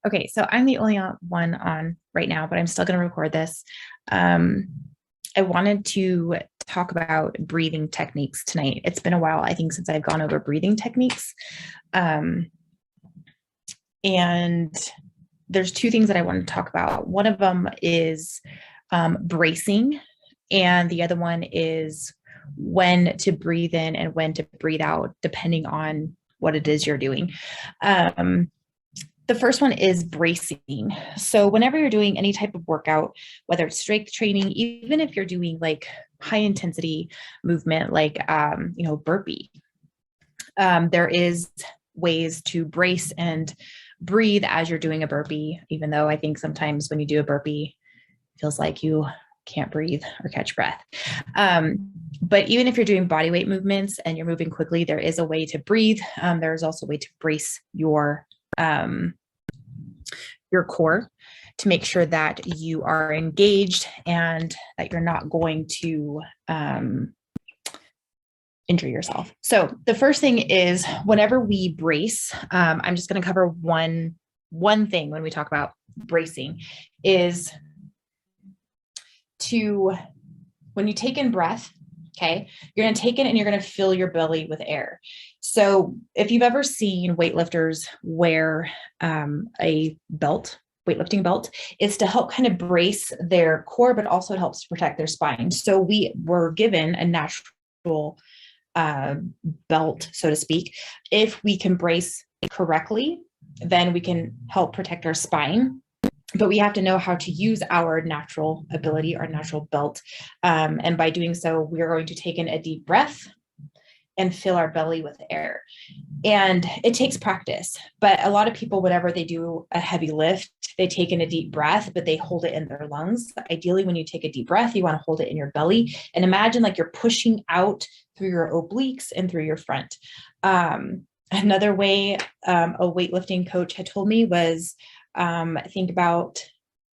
Okay, so I'm the only one on right now, but I'm still going to record this. Um, I wanted to talk about breathing techniques tonight. It's been a while, I think, since I've gone over breathing techniques. Um, and there's two things that I want to talk about. One of them is bracing, and the other one is when to breathe in and when to breathe out, depending on what it is you're doing. The first one is bracing. So whenever you're doing any type of workout, whether it's strength training, even if you're doing like high intensity movement, like, burpee, there is ways to brace and breathe as you're doing a burpee, even though I think sometimes when you do a burpee, it feels like you can't breathe or catch breath. But even if you're doing body weight movements and you're moving quickly, there is a way to breathe. There's also a way to brace your core to make sure that you are engaged and that you're not going to injure yourself. So the first thing is whenever we brace, I'm just going to cover one thing when we talk about bracing is when you take in breath, okay, you're going to take it and you're going to fill your belly with air. So if you've ever seen weightlifters wear a belt, weightlifting belt, is to help kind of brace their core, but also it helps protect their spine. So we were given a natural belt, so to speak. If we can brace correctly, then we can help protect our spine. But we have to know how to use our natural ability, our natural belt. And by doing so, we are going to take in a deep breath and fill our belly with air. And it takes practice. But a lot of people, whenever they do a heavy lift, they take in a deep breath, but they hold it in their lungs. Ideally, when you take a deep breath, you want to hold it in your belly. And imagine like you're pushing out through your obliques and through your front. Another way a weightlifting coach had told me was, think about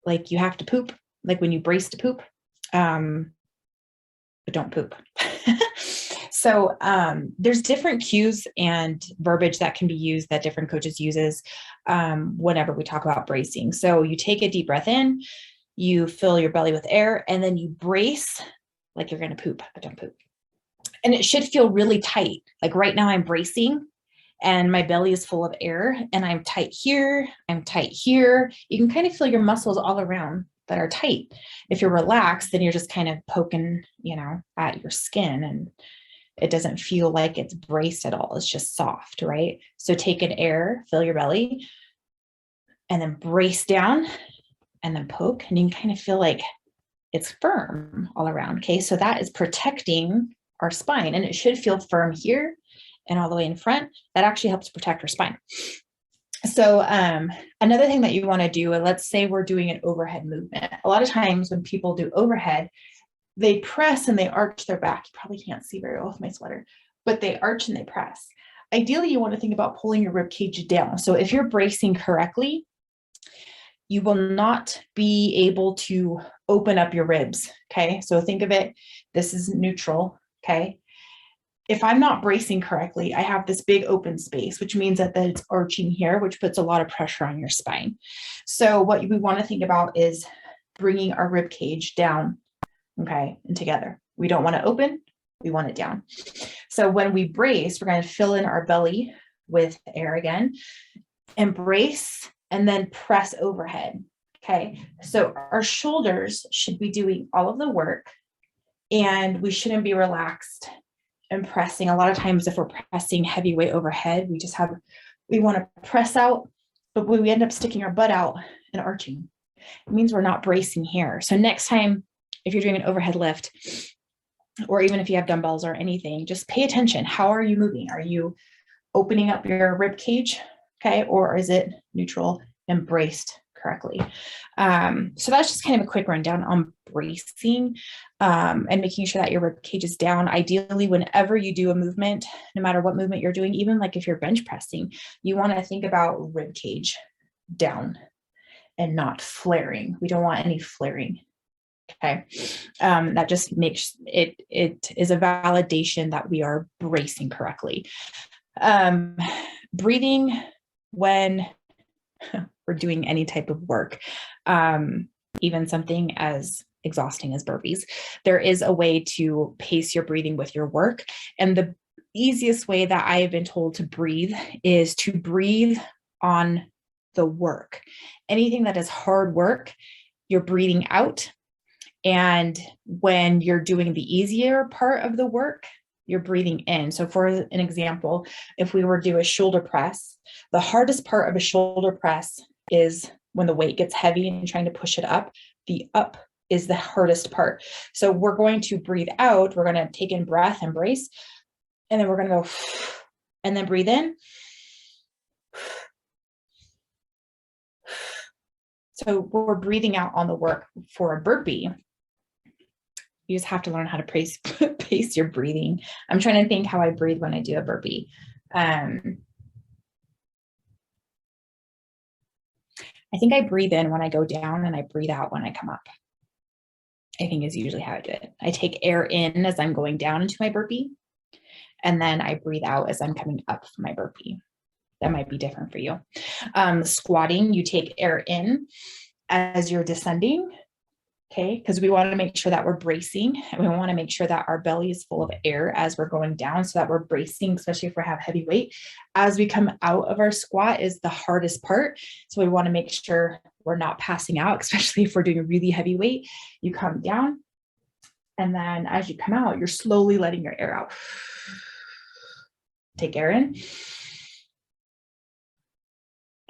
like you have to poop, like when you brace to poop, but don't poop. So there's different cues and verbiage that can be used that different coaches uses whenever we talk about bracing. So you take a deep breath in, you fill your belly with air, and then you brace like you're going to poop, but don't poop. And it should feel really tight. Like right now I'm bracing and my belly is full of air and I'm tight here, I'm tight here. You can kind of feel your muscles all around that are tight. If you're relaxed, then you're just kind of poking, at your skin and it doesn't feel like it's braced at all. It's just soft, right? So take in air, fill your belly, and then brace down and then poke. And you can kind of feel like it's firm all around, okay? So that is protecting our spine and it should feel firm here and all the way in front. That actually helps protect our spine. So another thing that you want to do, let's say we're doing an overhead movement. A lot of times when people do overhead, they press and they arch their back. You probably can't see very well with my sweater, but they arch and they press. Ideally, you want to think about pulling your rib cage down. So if you're bracing correctly, you will not be able to open up your ribs, okay? So think of it, this is neutral, okay? If I'm not bracing correctly, I have this big open space, which means that it's arching here, which puts a lot of pressure on your spine. So what we want to think about is bringing our rib cage down, okay, and together. We don't want to open, we want it down. So when we brace, we're going to fill in our belly with air again, and brace, and then press overhead, okay? So our shoulders should be doing all of the work, and we shouldn't be relaxed and pressing. A lot of times if we're pressing heavy weight overhead, we want to press out, but we end up sticking our butt out and arching. It means we're not bracing here. So next time, if you're doing an overhead lift, or even if you have dumbbells or anything, just pay attention. How are you moving? Are you opening up your rib cage? Okay. Or is it neutral and braced correctly? So that's just kind of a quick rundown on bracing and making sure that your rib cage is down. Ideally, whenever you do a movement, no matter what movement you're doing, even like if you're bench pressing, you want to think about rib cage down and not flaring. We don't want any flaring. Okay. That just makes it is a validation that we are bracing correctly. Breathing when we're doing any type of work, even something as exhausting as burpees, there is a way to pace your breathing with your work. And the easiest way that I have been told to breathe is to breathe on the work. Anything that is hard work, you're breathing out. And when you're doing the easier part of the work, you're breathing in. So for an example, if we were to do a shoulder press, the hardest part of a shoulder press is when the weight gets heavy and trying to push it up. The up is the hardest part. So we're going to breathe out. We're going to take in breath and brace. And then we're going to go and then breathe in. So we're breathing out on the work. For a burpee, you just have to learn how to pace your breathing. I'm trying to think how I breathe when I do a burpee. I think I breathe in when I go down and I breathe out when I come up. I think is usually how I do it. I take air in as I'm going down into my burpee, and then I breathe out as I'm coming up from my burpee. That might be different for you. Squatting, you take air in as you're descending, okay? Because we want to make sure that we're bracing, and we want to make sure that our belly is full of air as we're going down so that we're bracing, especially if we have heavy weight. As we come out of our squat is the hardest part. So we want to make sure we're not passing out, especially if we're doing a really heavy weight. You come down, and then as you come out, you're slowly letting your air out. Take air in.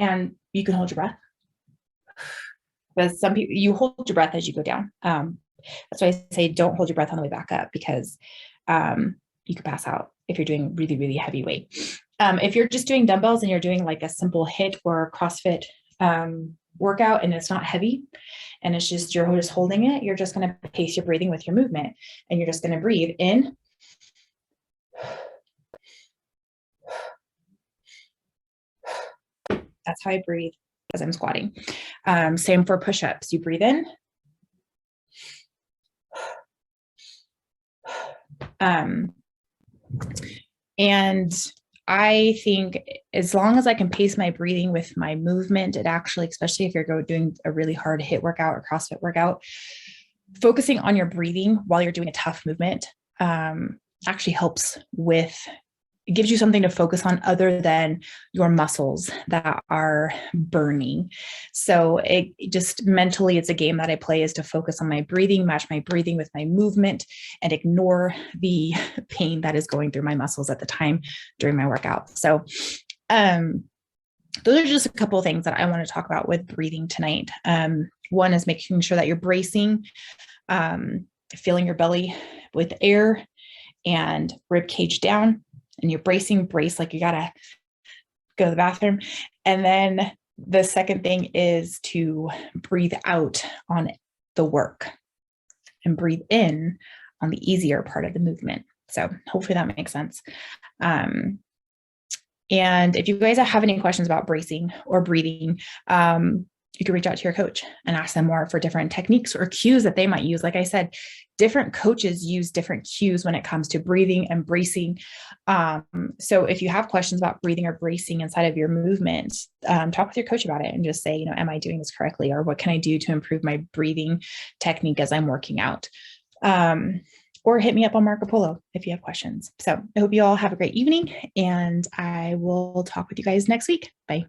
And you can hold your breath. But some people, you hold your breath as you go down. That's why I say don't hold your breath on the way back up, because you could pass out if you're doing really, really heavy weight. If you're just doing dumbbells and you're doing like a simple HIIT or CrossFit workout and it's not heavy and it's just, you're just holding it, you're just going to pace your breathing with your movement, and you're just going to breathe in. That's how I breathe as I'm squatting. Same for push-ups. You breathe in. And I think as long as I can pace my breathing with my movement, it actually, especially if you're doing a really hard HIIT workout or CrossFit workout, focusing on your breathing while you're doing a tough movement actually helps with, it gives you something to focus on other than your muscles that are burning. So it just mentally, it's a game that I play, is to focus on my breathing, match my breathing with my movement, and ignore the pain that is going through my muscles at the time during my workout. So those are just a couple of things that I want to talk about with breathing tonight. One is making sure that you're bracing, filling your belly with air and rib cage down. And you're brace like you gotta go to the bathroom. And then the second thing is to breathe out on the work and breathe in on the easier part of the movement. So hopefully that makes sense. And if you guys have any questions about bracing or breathing, you can reach out to your coach and ask them more for different techniques or cues that they might use. Like I said, different coaches use different cues when it comes to breathing and bracing. So if you have questions about breathing or bracing inside of your movement, talk with your coach about it and just say, am I doing this correctly? Or what can I do to improve my breathing technique as I'm working out? Or hit me up on Marco Polo if you have questions. So I hope you all have a great evening, and I will talk with you guys next week. Bye.